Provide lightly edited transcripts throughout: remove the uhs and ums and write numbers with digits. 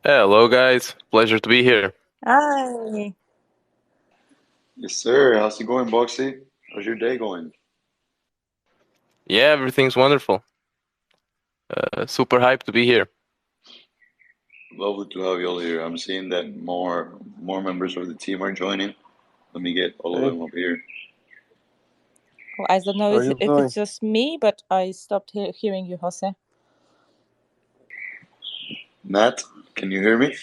Hello, guys. Pleasure to be here. Hi. Yes, sir. How's it going, Boxy? How's your day going? Yeah, everything's wonderful. Super hyped to be here. Lovely to have you all here. I'm seeing that more members of the team are joining. Let me get all of them up here. Well, I don't know if it's just me, but I stopped hearing you, Jose. Nat, can you hear me?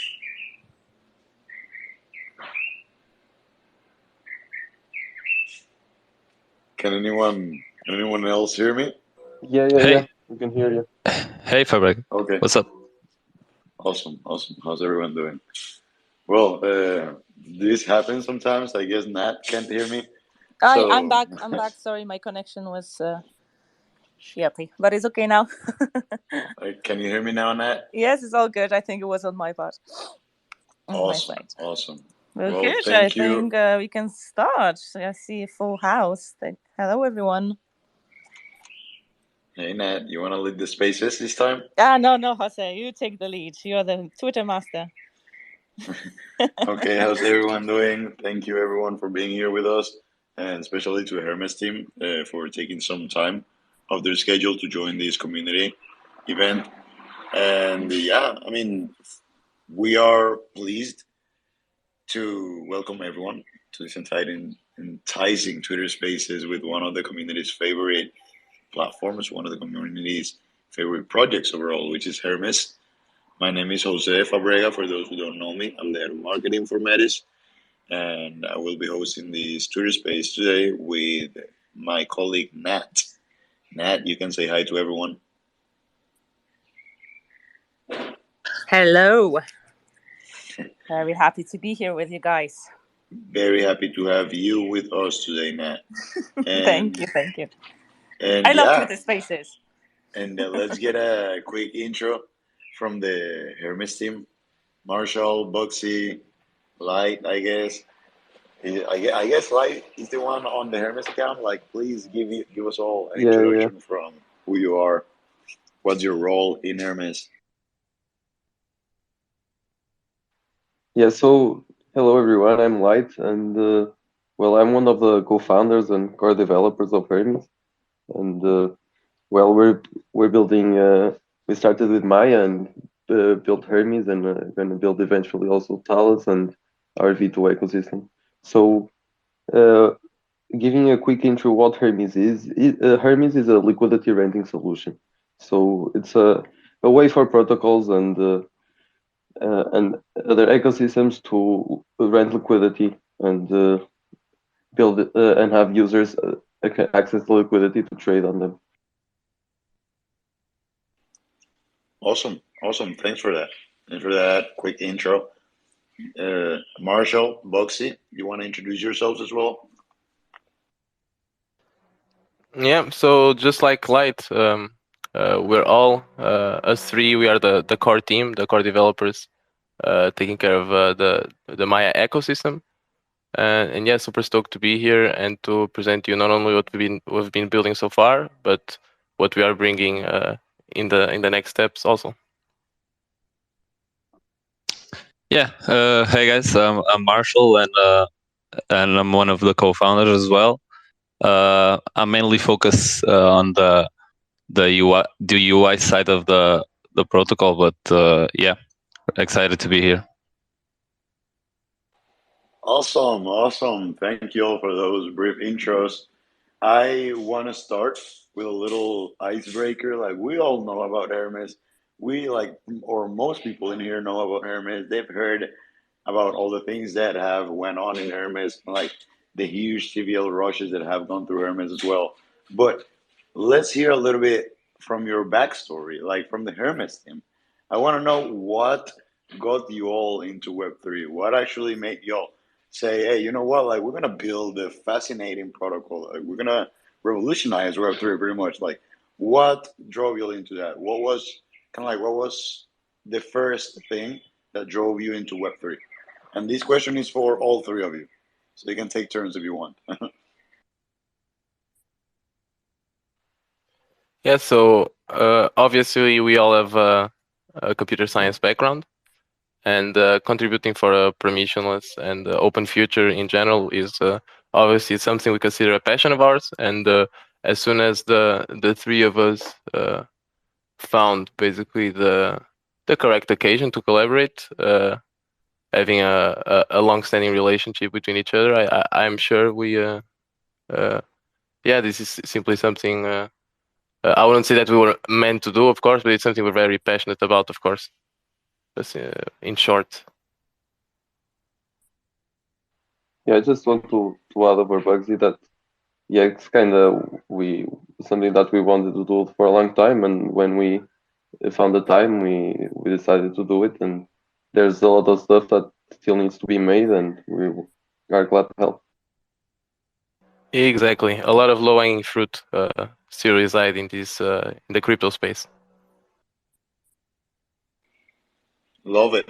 Can anyone else hear me? Yeah. We can hear you. Hey, Fabric. Okay. What's up? Awesome. How's everyone doing? Well, this happens sometimes. I guess Nat can't hear me. I'm back. Sorry, my connection was shitty, but it's okay now. Can you hear me now, Nat? Yes, it's all good. I think it was on my part. Awesome. Well, good. I think we can start. I see a full house. Hello, everyone. Hey, Nat, you want to lead the spaces this time? No, Jose, you take the lead. You're the Twitter master. Okay, how's everyone doing? Thank you, everyone, for being here with us, and especially to the Hermes team for taking some time of their schedule to join this community event. And yeah, I mean, we are pleased to welcome everyone to this enticing Twitter Spaces with one of the community's favorite platforms, one of the community's favorite projects overall, which is Hermes. My name is Jose Fabrega. For those who don't know me, I'm the head of marketing for Metis, and I will be hosting this Twitter space today with my colleague Nat. Nat, you can say hi to everyone. Hello. Very happy to be here with you guys. Very happy to have you with us today, Nat. Thank you. And I love Twitter Spaces. And let's get a quick intro from the Hermes team. Marshall, Bugsy, Light, I guess. I guess Light is the one on the Hermes account. Like, please give us all an introduction from who you are. What's your role in Hermes? Yeah, so hello everyone, I'm Light, and I'm one of the co-founders and core developers of Hermes. And we're building. We started with Maya and built Hermes, and going to build eventually also Talos and our V2 ecosystem. So, giving a quick intro, what Hermes is. Hermes is a liquidity renting solution. So it's a way for protocols and other ecosystems to rent liquidity and build and have users access to liquidity to trade on them. Awesome. Thanks for that quick intro. Marshall, Bugsy, you want to introduce yourselves as well? Yeah, so just like Light, we're all, us three, we are the core team, the core developers, taking care of the Maya ecosystem. And yeah, super stoked to be here and to present you not only what we've been building so far, but what we are bringing in the next steps also. Yeah. Hey guys, I'm Marshall, and I'm one of the co-founders as well. I mainly focus on the UI side of the protocol, but yeah, excited to be here. Awesome. Thank you all for those brief intros. I want to start with a little icebreaker. Like, we all know about Hermes. Or most people in here know about Hermes. They've heard about all the things that have went on in Hermes, like the huge TVL rushes that have gone through Hermes as well. But let's hear a little bit from your backstory, like from the Hermes team. I want to know what got you all into Web3. What actually made y'all say, hey, you know what? Like, we're gonna build a fascinating protocol. Like, we're gonna revolutionize Web3 pretty much. Like, what drove you into that? What was the first thing that drove you into Web3? And this question is for all three of you, so you can take turns if you want. Yeah, so obviously we all have a computer science background, and contributing for a permissionless and open future in general is obviously something we consider a passion of ours. And as soon as the three of us found basically the correct occasion to collaborate, having a long-standing relationship between each other, I'm sure we yeah, this is simply something I wouldn't say that we were meant to do, of course, but it's something we're very passionate about, of course. That's, in short. Yeah, I just want to add over Bugsy that yeah, it's kind of something that we wanted to do for a long time, and when we found the time, we decided to do it. And there's a lot of stuff that still needs to be made, and we are glad to help. Exactly, a lot of low-hanging fruit still reside in this in the crypto space. Love it,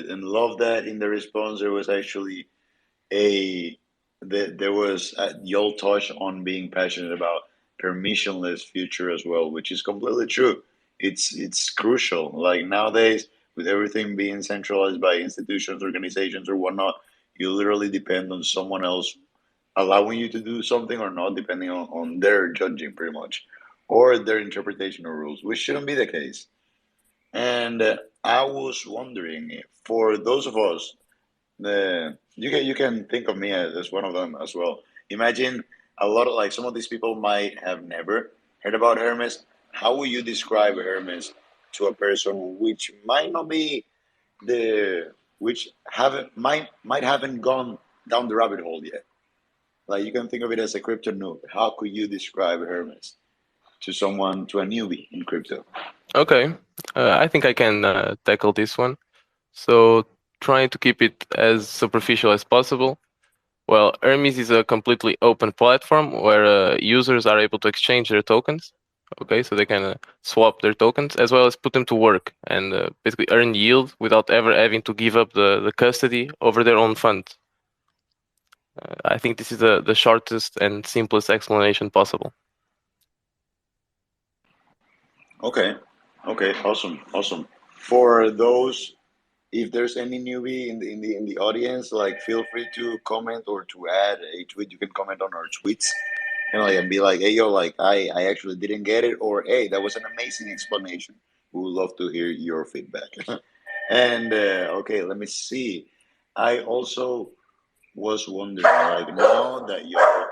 and love that in the response there was actually there was y'all touch on being passionate about permissionless future as well, which is completely true. It's crucial. Like nowadays, with everything being centralized by institutions, organizations, or whatnot, you literally depend on someone else allowing you to do something or not, depending on their judging, pretty much, or their interpretation of rules, which shouldn't be the case. And I was wondering, for those of us, you can think of me as one of them as well. Imagine a lot of like some of these people might have never heard about Hermes. How would you describe Hermes to a person which might not be the which haven't might haven't gone down the rabbit hole yet? Like you can think of it as a crypto noob. How could you describe Hermes to someone, to a newbie in crypto? Okay, I think I can tackle this one. So trying to keep it as superficial as possible. Well, Hermes is a completely open platform where users are able to exchange their tokens. Okay, so they can swap their tokens as well as put them to work and basically earn yield without ever having to give up the custody over their own funds. I think this is the shortest and simplest explanation possible. Okay, okay, awesome. For those, if there's any newbie in the audience, like feel free to comment or to add a tweet. You can comment on our tweets, and be like, hey yo, like I actually didn't get it, or hey, that was an amazing explanation. We would love to hear your feedback. And okay, let me see. I also was wondering, like now that you're,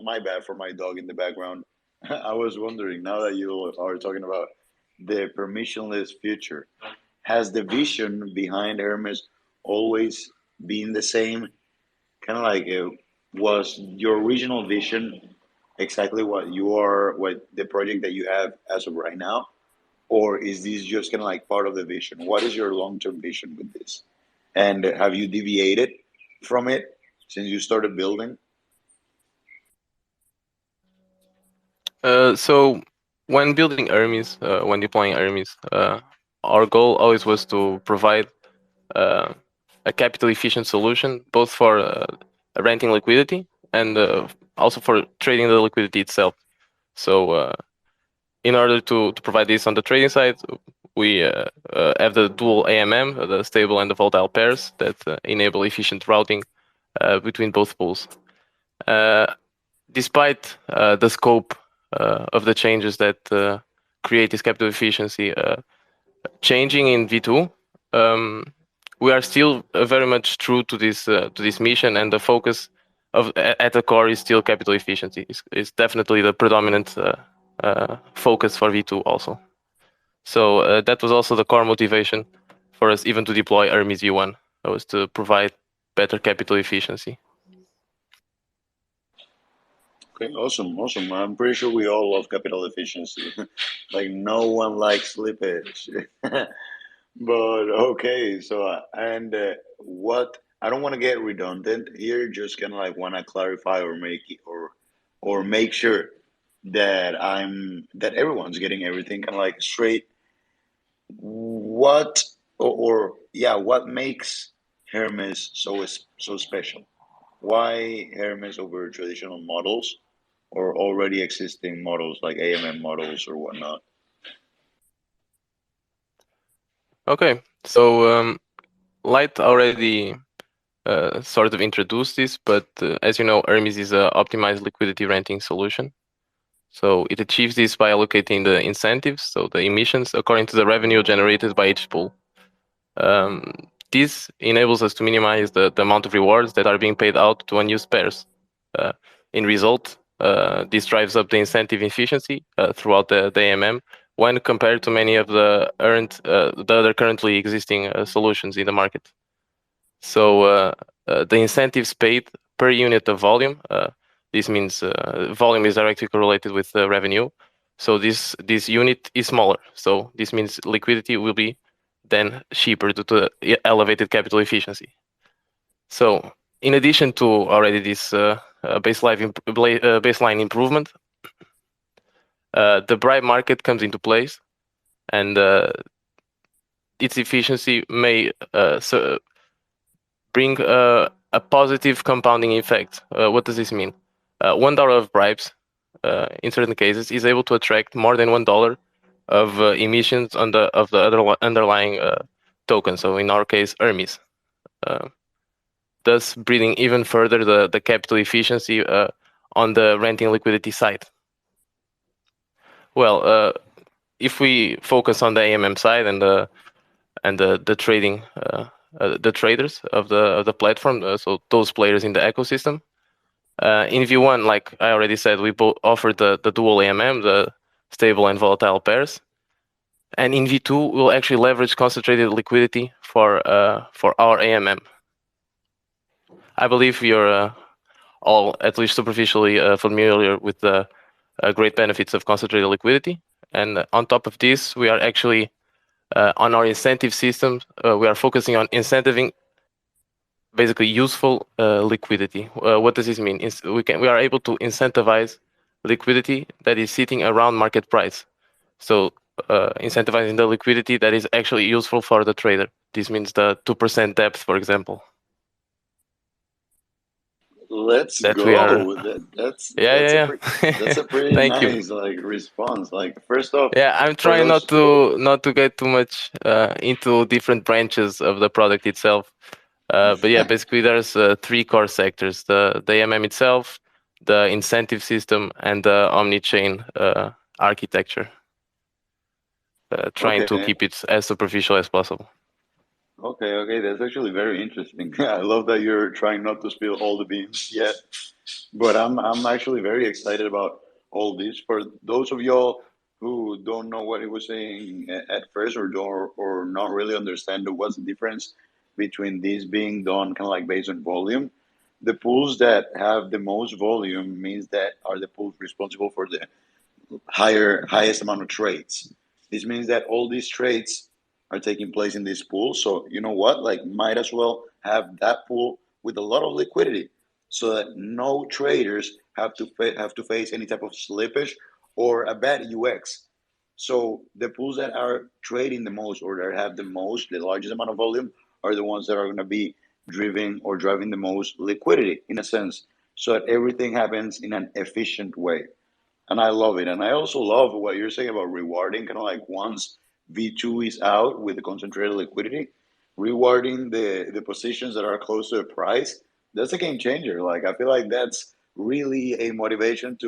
my bad for my dog in the background. I was wondering now that you are talking about the permissionless future, has the vision behind Hermes always been the same? Kind of like was your original vision exactly what the project that you have as of right now, or is this just kind of like part of the vision? What is your long-term vision with this, and have you deviated from it since you started building? So when building Hermes, when deploying Hermes, our goal always was to provide uh, a capital efficient solution, both for renting liquidity and also for trading the liquidity itself. So in order to provide this on the trading side, we have the dual AMM, the stable and the volatile pairs that enable efficient routing between both pools. Despite the scope of the changes that create this capital efficiency changing in V2, we are still very much true to this mission, and the focus of at the core is still capital efficiency. Is definitely the predominant focus for V2 also. So that was also the core motivation for us even to deploy Hermes V1, was to provide better capital efficiency. Okay, awesome. I'm pretty sure we all love capital efficiency. Like no one likes slippage. But okay, so and what I don't want to get redundant here, just kind of like want to clarify or make it, or make sure that everyone's getting everything kind of like straight. What or yeah, what makes Hermes so special? Why Hermes over traditional models or already existing models like AMM models or whatnot? Okay, so Light already sort of introduced this, but as you know, Hermes is an optimized liquidity renting solution. So it achieves this by allocating the incentives, so the emissions, according to the revenue generated by each pool. This enables us to minimize the amount of rewards that are being paid out to unused pairs. In result, this drives up the incentive efficiency throughout the AMM when compared to many of the other currently existing solutions in the market. So the incentives paid per unit of volume. This means volume is directly correlated with revenue. So this unit is smaller. So this means liquidity will be then cheaper due to elevated capital efficiency. So in addition to already this baseline improvement, the bribe market comes into place, and its efficiency may bring a positive compounding effect. What does this mean? $1 of bribes, in certain cases, is able to attract more than $1 of emissions of the underlying token. So in our case, Hermes, thus breeding even further the capital efficiency on the renting liquidity side. Well, if we focus on the AMM side and the trading, the traders of the platform, so those players in the ecosystem. In V1, like I already said, we both offer the dual AMM, the stable and volatile pairs. And in V2, we'll actually leverage concentrated liquidity for our AMM. I believe you're all, at least superficially, familiar with the great benefits of concentrated liquidity. And on top of this, we are actually on our incentive system. We are focusing on incentiving basically useful liquidity. What does this mean? We are able to incentivize liquidity that is sitting around market price. So incentivizing the liquidity that is actually useful for the trader. This means the 2% depth, for example. Let's that go. We are, That's a pretty Thank you. nice response. First off, yeah, I'm trying not to get too much into different branches of the product itself. But yeah, basically there's 3 core sectors: the AMM itself, the incentive system, and the omni-chain architecture. Trying to keep it as superficial as possible. Okay, that's actually very interesting. I love that you're trying not to spill all the beans yet, but I'm actually very excited about all this. For those of y'all who don't know what he was saying at first, or not really understand what's the difference between this being done kind of based on volume, the pools that have the most volume means that are the pools responsible for the highest amount of trades. This means that all these trades are taking place in this pool. So you know what? Might as well have that pool with a lot of liquidity, so that no traders have to face any type of slippage or a bad UX. So the pools that are trading the most, or that have the largest amount of volume, are the ones that are going to be driving the most liquidity, in a sense, so that everything happens in an efficient way. And I love it. And I also love what you're saying about rewarding, kind of once V2 is out with the concentrated liquidity, rewarding the positions that are close to the price. That's a game changer. I feel like that's really a motivation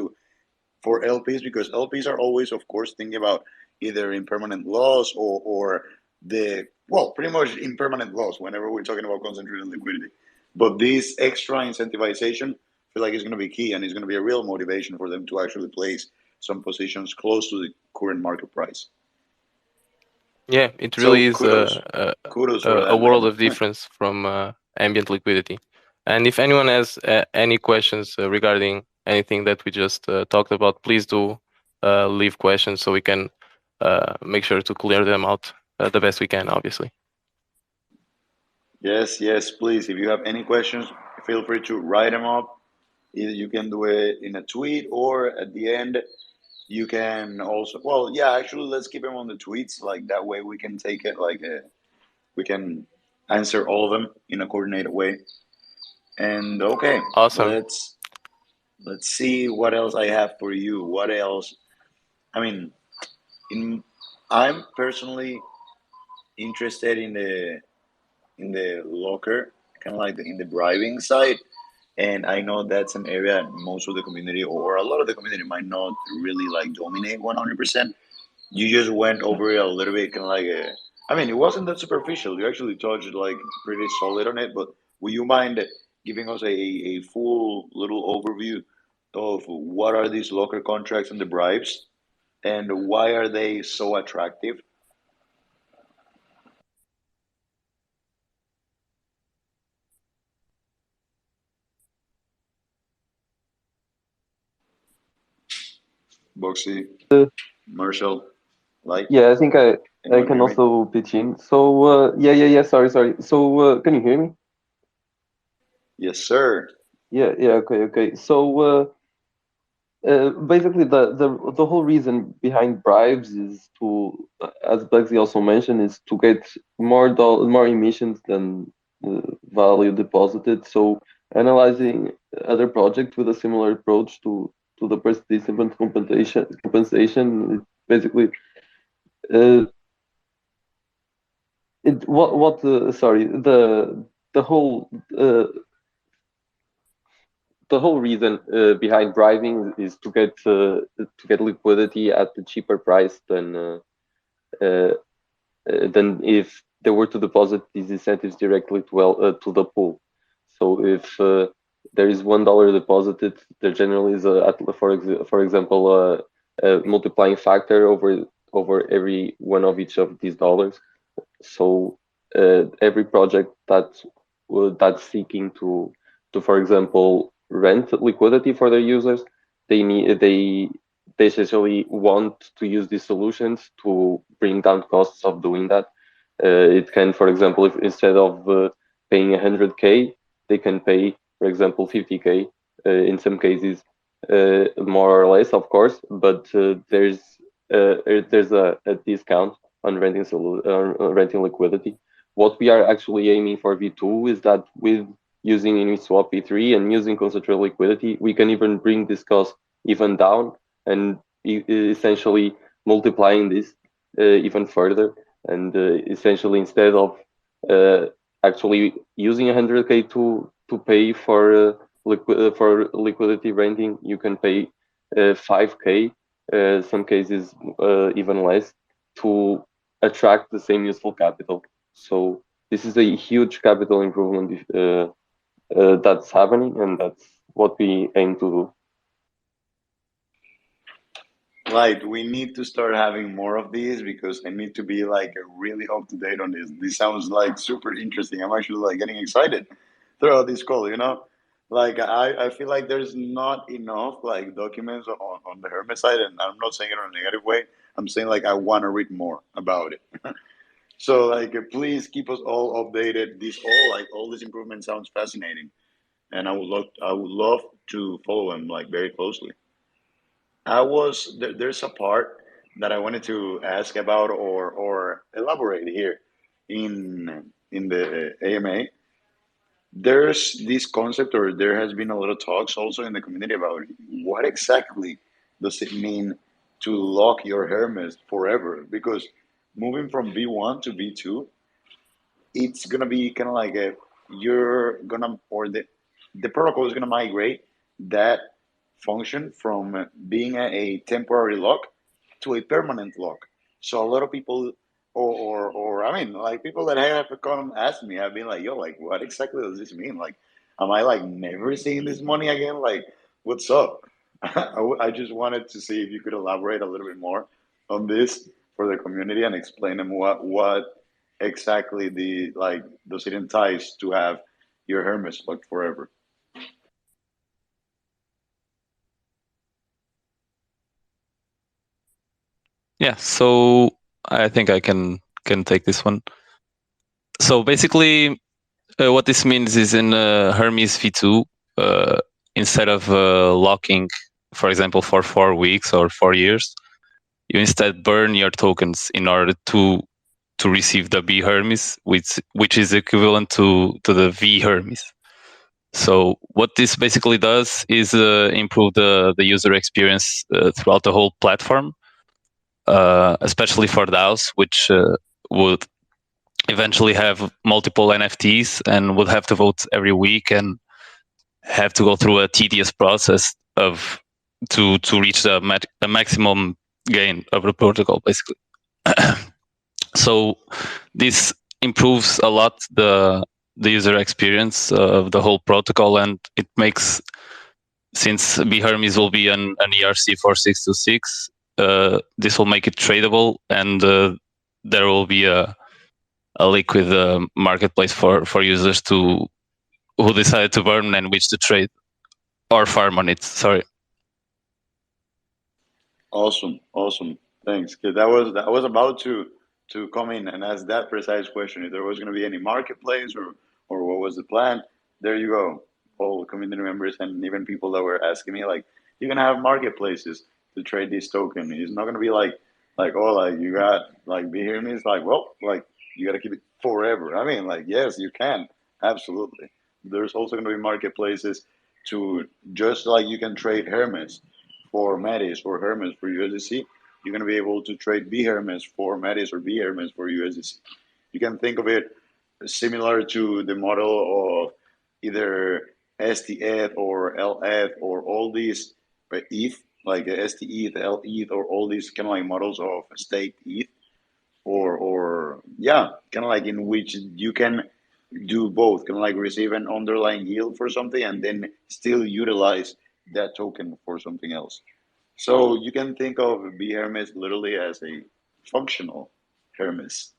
for LPs, because LPs are always, of course, thinking about either impermanent loss or pretty much impermanent loss whenever we're talking about concentrated liquidity. But this extra incentivization, I feel like it's going to be key, and it's going to be a real motivation for them to actually place some positions close to the current market price. Yeah, it really is kudos for that, a world of difference from ambient liquidity. And if anyone has any questions regarding anything that we just talked about, please do leave questions so we can make sure to clear them out the best we can, obviously. Yes, please. If you have any questions, feel free to write them up. Either you can do it in a tweet, or at the end, you can also, actually, let's keep them on the tweets. That way we can take it, we can answer all of them in a coordinated way. And okay, awesome. Let's see what else I have for you. What else? I mean, I'm personally interested in locker, kind of like in the bribing side. And I know that's an area most of the community or a lot of the community might not really like dominate 100%. You just went over it a little bit, kind of like I mean, it wasn't that superficial. You actually touched like pretty solid on it. But would you mind giving us a full little overview of what are these locker contracts and the bribes, and why are they so attractive? Boxy, Marshall, Light. Yeah, I think I Anyone can hear me? also pitch in. So yeah. Sorry. So can you hear me? Yes, sir. Yeah. Okay. So basically, the whole reason behind bribes is to, as Bugsy also mentioned, is to get more emissions than value deposited. So analyzing other projects with a similar approach to the participant compensation is basically uh, sorry, the whole uh, the whole reason behind bribing is to get liquidity at a cheaper price uh, than if they were to deposit these incentives directly to the pool. So if there is $1 deposited, there generally is for example a multiplying factor over every one of each of these dollars. So every project that's seeking to, for example, rent liquidity for their users, they essentially want to use these solutions to bring down costs of doing that. It can, for example, if instead of paying 100K, they can pay, for example, 50K. In some cases, more or less, of course, but there's a discount on renting liquidity. What we are actually aiming for V2 is that with using Uniswap V3 and using concentrated liquidity, we can even bring this cost even down and essentially multiplying this even further. And essentially, instead of actually using 100K to pay for liquidity renting, you can pay 5K, some cases even less, to attract the same useful capital. So this is a huge capital improvement that's happening, and that's what we aim to do. Like, we need to start having more of these because I need to be like really up to date on this. This sounds like super interesting. I'm actually like getting excited throughout this call, you know? Like I feel like there's not enough like documents on the Hermes side, and I'm not saying it in a negative way. I'm saying like I want to read more about it. So like please keep us all updated. All this improvement sounds fascinating, and I would love to follow them like very closely. There's a part that I wanted to ask about or elaborate here in the AMA. There's this concept, or there has been a lot of talks also in the community about what exactly does it mean to lock your Hermes forever? Because moving from V1 to V2, it's gonna be kind of like you're gonna or the protocol is gonna migrate that function from being a temporary lock to a permanent lock. So a lot of people, or I mean, like people that have come ask me, have been like, "Yo, like, what exactly does this mean? Like, am I like never seeing this money again? Like, what's up?" I just wanted to see if you could elaborate a little bit more on this for the community and explain them what exactly the like does it entice to have your Hermes locked forever. Yeah, so I think I can take this one. So basically, what this means is in Hermes V2, instead of locking, for example, for 4 weeks or 4 years, you instead burn your tokens in order to receive the B Hermes, which is equivalent to the V Hermes. So what this basically does is improve the user experience throughout the whole platform, especially for DAOs, which would eventually have multiple NFTs and would have to vote every week and have to go through a tedious process of to reach the maximum gain of the protocol, basically. So this improves a lot the user experience of the whole protocol, and it makes, since Hermes will be an ERC 4626, this will make it tradable, and there will be a liquid marketplace for users who decide to burn and which to trade or farm on it. Sorry. Awesome. Thanks. Cause I was about to come in and ask that precise question, if there was going to be any marketplace or what was the plan. There you go. All community members and even people that were asking me, like, you're gonna have marketplaces to trade this token. It's not gonna be like oh, like you got like be hearing me. It's like, well, like you got to keep it forever. I mean, like, yes, you can, absolutely. There's also going to be marketplaces to, just like you can trade Hermes for Metis or Hermes for USDC, you're going to be able to trade B Hermes for Metis or B Hermes for USDC. You can think of it similar to the model of either STETH or LETH or all these ETH, like STETH, LETH, or all these kind of like models of staked ETH, or yeah, kind of like in which you can do both, kind of like receive an underlying yield for something and then still utilize that token for something else. So you can think of B Hermes literally as a functional Hermes.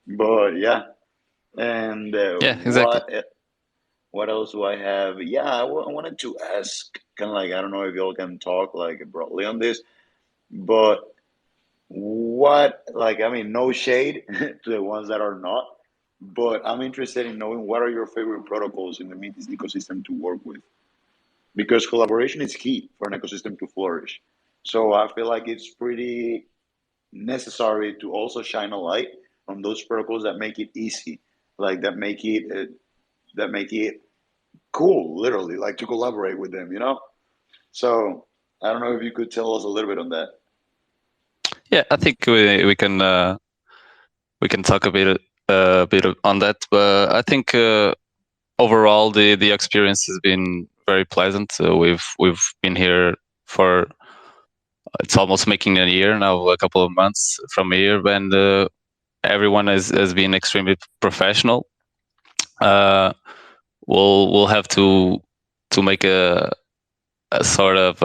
But yeah, and Yeah, exactly. what else do I have? Yeah, I wanted to ask, kind of like, I don't know if y'all can talk like broadly on this, but what, like, I mean, no shade to the ones that are not, but I'm interested in knowing what are your favorite protocols in the Metis ecosystem to work with, because collaboration is key for an ecosystem to flourish. So I feel like it's pretty necessary to also shine a light on those protocols that make it easy, like that make it cool, literally, like to collaborate with them, you know? So I don't know if you could tell us a little bit on that. Yeah, I think we can talk a bit on that, but I think overall the experience has been very pleasant. We've been here for, it's almost making a year now, a couple of months from a year, and everyone has been extremely professional. We'll have to make a sort of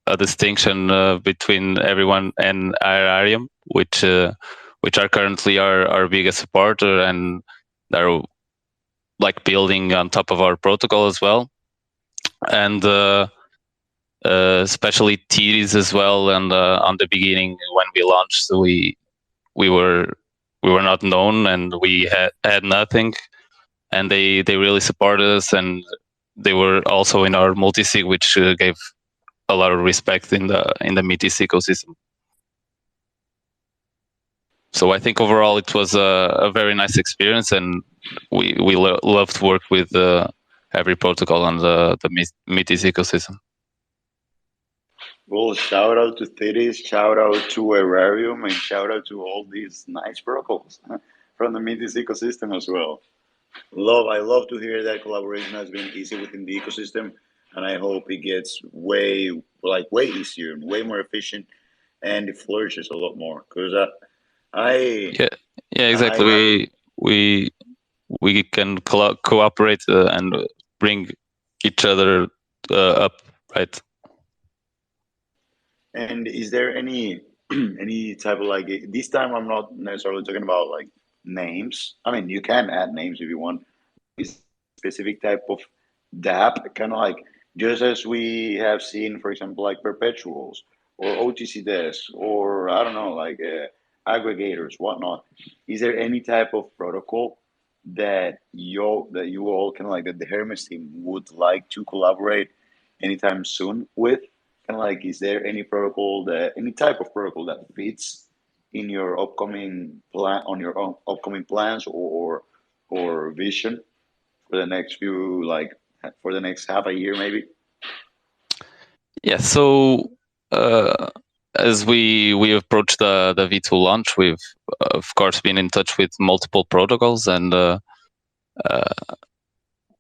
a distinction between everyone and Ethereum, which are currently our biggest supporter, and they're like building on top of our protocol as well, and especially Thetis as well. And on the beginning when we launched, we were not known and we had nothing, and they really supported us, and they were also in our multi-sig, which gave a lot of respect in the Metis ecosystem. So I think overall it was a very nice experience, and we love to work with every protocol on the Metis ecosystem. Well, shout out to Thetis, shout out to Ethereum, and shout out to all these nice protocols from the Metis ecosystem as well. I love to hear that collaboration has been easy within the ecosystem, and I hope it gets way easier and way more efficient, and it flourishes a lot more. Because yeah, exactly. We can cooperate and bring each other up, right? And is there any type of like, this time I'm not necessarily talking about like names. I mean, you can add names if you want. Is specific type of DApp, kind of like just as we have seen, for example, like perpetuals or OTC desks, or I don't know, like aggregators, whatnot. Is there any type of protocol that you all kind of like, that the Hermes team would like to collaborate anytime soon with? Kind of like, is there any type of protocol that fits in your upcoming plan, on your own upcoming plans or vision for the next for the next half a year maybe? Yeah, so as we approach the V2 launch, we've of course been in touch with multiple protocols, and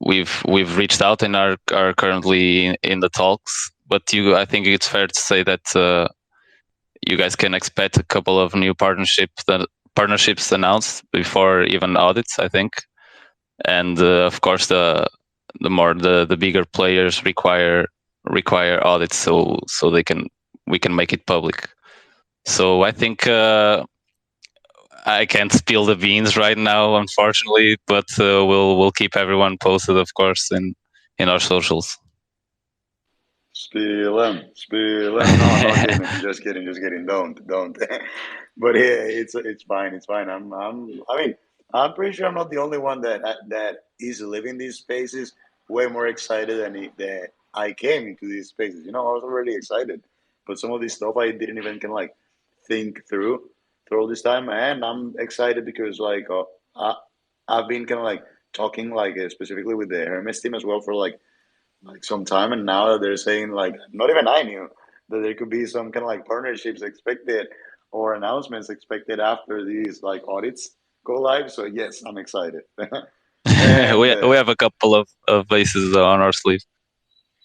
we've reached out and are currently in the talks. But I think it's fair to say that you guys can expect a couple of new partnerships announced before even audits, I think. And of course, the bigger players require audits, so we can make it public. So I think I can't spill the beans right now, unfortunately, but we'll keep everyone posted, of course, in our socials. Spill them. No, not kidding. Just kidding. Don't. But yeah, it's fine. I'm pretty sure I'm not the only one that is living these spaces. Way more excited than I came into these spaces. I was already excited, but some of this stuff I didn't even think through all this time, and I'm excited because I've been talking specifically with the Hermes team as well for some time, and now that they're saying not even I knew that there could be some partnerships expected or announcements expected after these audits go live. So yes, I'm excited. And, we have a couple of bases on our sleeve.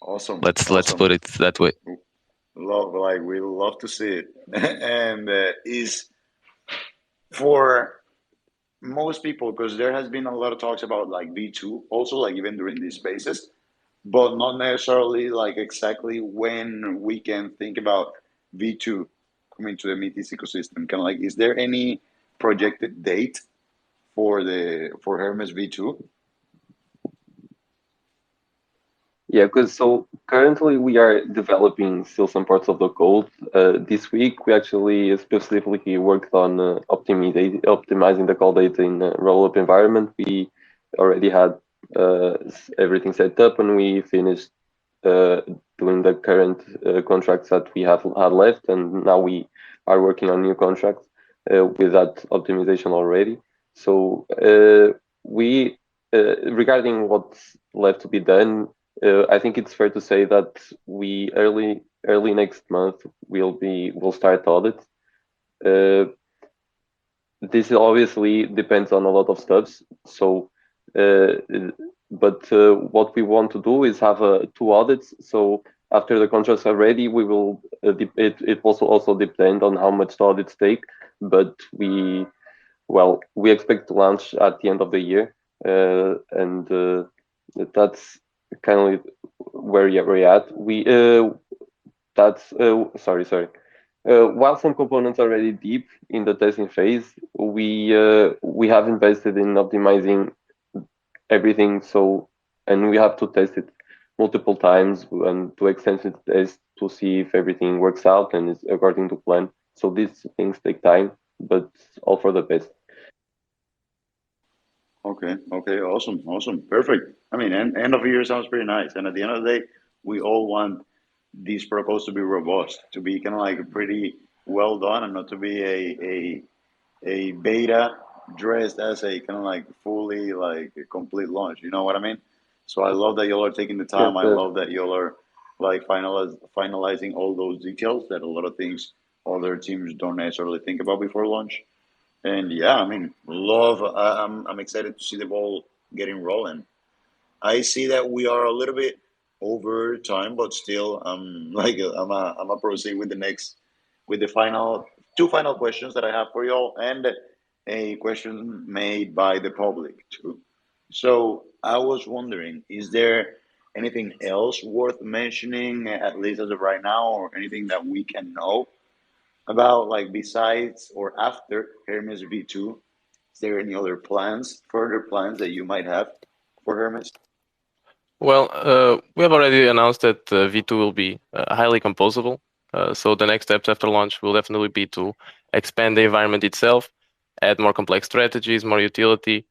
Awesome. Let's put it that way. We love to see it. And is for most people, because there has been a lot of talks about V2 also, even during these spaces, but not necessarily exactly when we can think about V2 coming to the Metis ecosystem. Is there any projected date for Hermes V2? Yeah, because so currently we are developing still some parts of the code. This week we actually specifically worked on optimizing the call data in a rollup environment. We already had everything set up, and we finished doing the current contracts that we had left, and now we are working on new contracts with that optimization already. So we regarding what's left to be done, I think it's fair to say that we early next month we'll start audits. This obviously depends on a lot of stuff. So, but what we want to do is have 2 audits. So after the contracts are ready, we will. It also depend on how much the audits take. But we expect to launch at the end of the year, and that's kind of where we're at. While some components are already deep in the testing phase, we have invested in optimizing everything. So, and we have to test it multiple times and to extensively test to see if everything works out and is according to plan. So these things take time, but all for the best. Okay, awesome, perfect. I mean, end of year sounds pretty nice. And at the end of the day, we all want these proposals to be robust, to be pretty well done, and not to be a beta dressed as a fully a complete launch. You know what I mean? So I love that y'all are taking the time. I love that y'all are finalizing all those details that a lot of things other teams don't necessarily think about before launch. And yeah, I mean, I'm excited to see the ball getting rolling. I see that we are a little bit over time, but still, I'm a proceed with the final 2 final questions that I have for y'all, and a question made by the public too. So I was wondering, is there anything else worth mentioning, at least as of right now, or anything that we can know about besides or after Hermes V2? Is there any other further plans that you might have for Hermes? Well, we have already announced that V2 will be highly composable. So the next steps after launch will definitely be to expand the environment itself, add more complex strategies, more utility,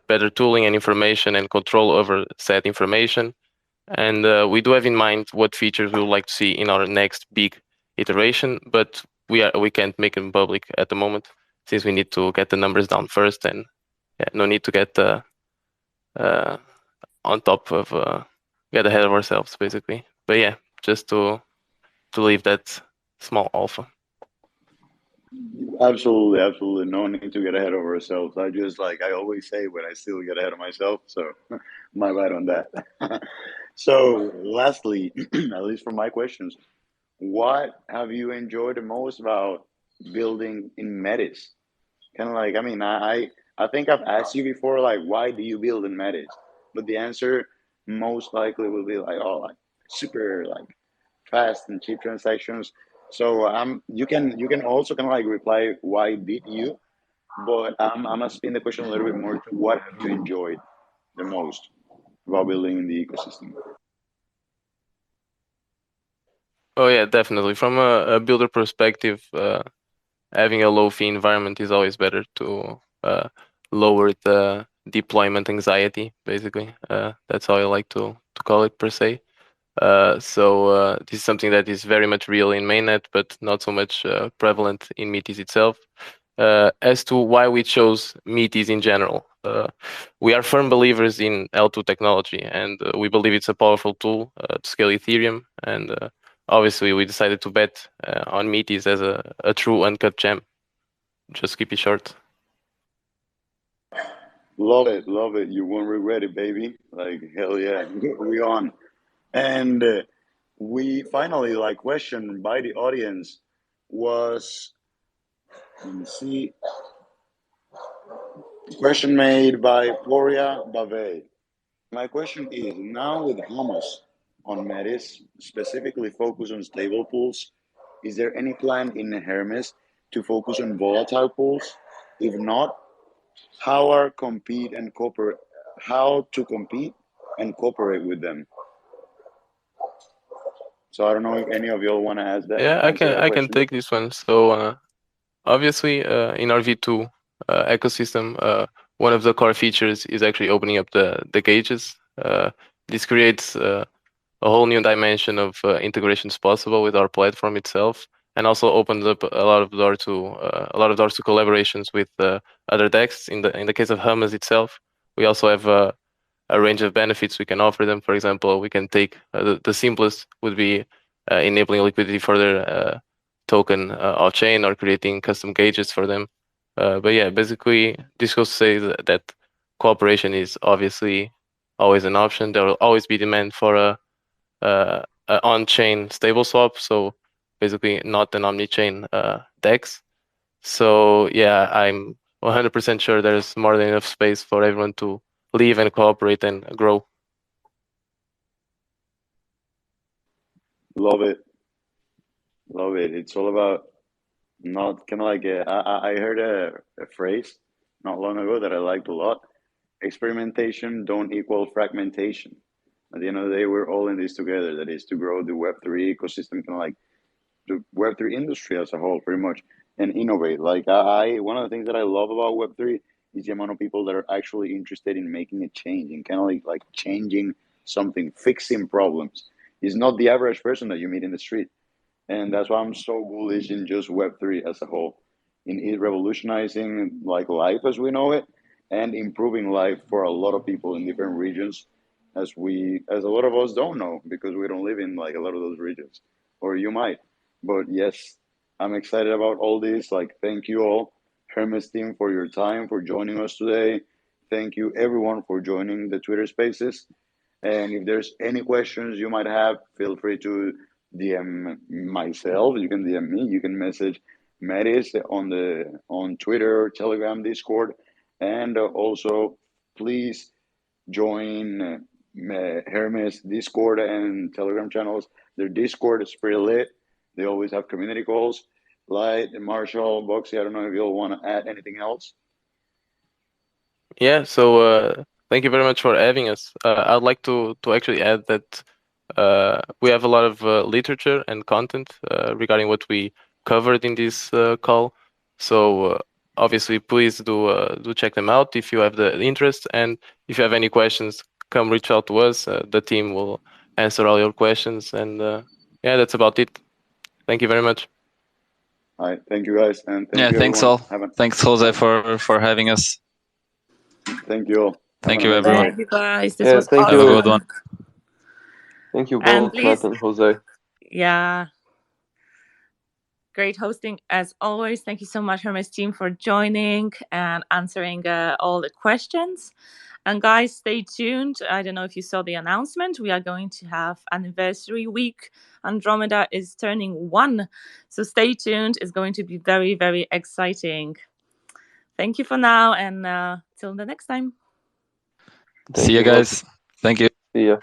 better tooling and information and control over said information. And we do have in mind what features we would like to see in our next big iteration, but we can't make them public at the moment since we need to get the numbers down first, and no need to get on top of get ahead of ourselves basically. But yeah, just to leave that small alpha. Absolutely, absolutely. No need to get ahead of ourselves. I just like I always say, but I still get ahead of myself. So my bad on that. So lastly, at least for my questions, what have you enjoyed the most about building in Metis? Kind of like, I mean, I think I've asked you before, like, why do you build in Metis? But the answer most likely will be like, oh, like super like fast and cheap transactions. So you can also kind of like reply why did you, but I'm gonna spin the question a little bit more to what have you enjoyed the most about building in the ecosystem. Oh yeah, definitely. From a builder perspective, having a low fee environment is always better to lower the deployment anxiety. Basically, that's how I like to call it per se. So this is something that is very much real in mainnet, but not so much prevalent in Metis itself. As to why we chose Metis in general, we are firm believers in L2 technology, and we believe it's a powerful tool to scale Ethereum. And obviously, we decided to bet on Metis as a true uncut gem. Just keep it short. Love it, love it. You won't regret it, baby. Like hell yeah, we on. And we finally like question by the audience was, let me see, question made by Poria Bave. My question is now with Hermes on Metis, specifically focus on stable pools, is there any plan in Hermes to focus on volatile pools? If not, how to compete and cooperate with them? So I don't know if any of y'all want to ask that. Yeah, Answer that I can question. take this one. So obviously, in our V2 ecosystem, one of the core features is actually opening up the gauges. This creates a whole new dimension of integrations possible with our platform itself, and also opens up a lot of doors to collaborations with other DEX. In the case of Hermes itself, we also have a range of benefits we can offer them. For example, we can take the simplest would be enabling liquidity for their token off chain or creating custom gauges for them. But yeah, basically, this goes to say that cooperation is obviously always an option. There will always be demand for a on-chain stable swap. So basically, not an omni-chain DEX. So yeah, I'm 100% sure there's more than enough space for everyone to live and cooperate and grow. Love it. Love it. It's all about not kind of like I heard a phrase not long ago that I liked a lot. Experimentation don't equal fragmentation. At the end of the day, we're all in this together. That is to grow the Web3 ecosystem, kind of like the Web3 industry as a whole, pretty much, and innovate. Like one of the things that I love about Web3 is the amount of people that are actually interested in making a change and kind of like changing something, fixing problems. It's not the average person that you meet in the street. And that's why I'm so bullish in just Web3 as a whole, in it revolutionizing like life as we know it, and improving life for a lot of people in different regions, as a lot of us don't know because we don't live in like a lot of those regions, or you might. But yes, I'm excited about all this. Like, thank you all, Hermes team, for your time, for joining us today. Thank you everyone for joining the Twitter Spaces. And if there's any questions you might have, feel free to DM myself. You can DM me. You can message Metis on Twitter, Telegram, Discord, and also please join Hermes Discord and Telegram channels. Their Discord is pretty lit. They always have community calls. Light, Marshall, Boxy, I don't know if you'll want to add anything else. Yeah, so thank you very much for having us. I'd like to actually add that we have a lot of literature and content regarding what we covered in this call. So obviously, please do check them out if you have the interest, and if you have any questions, come reach out to us. The team will answer all your questions, and yeah, that's about it. Thank you very much. All right, thank you guys, and thank you thanks everyone. all. Thanks Jose for having us. Thank you all. Thank you everyone. Thank you guys. This was thank awesome. Have you. a good one. Thank you And both, please, Matt and Jose. yeah. Great hosting as always. Thank you so much, Hermes team, for joining and answering all the questions. And guys, stay tuned. I don't know if you saw the announcement. We are going to have anniversary week. Andromeda is turning 1. So stay tuned. It's going to be very, very exciting. Thank you for now, and till the next time. See you guys. Thank you. See ya.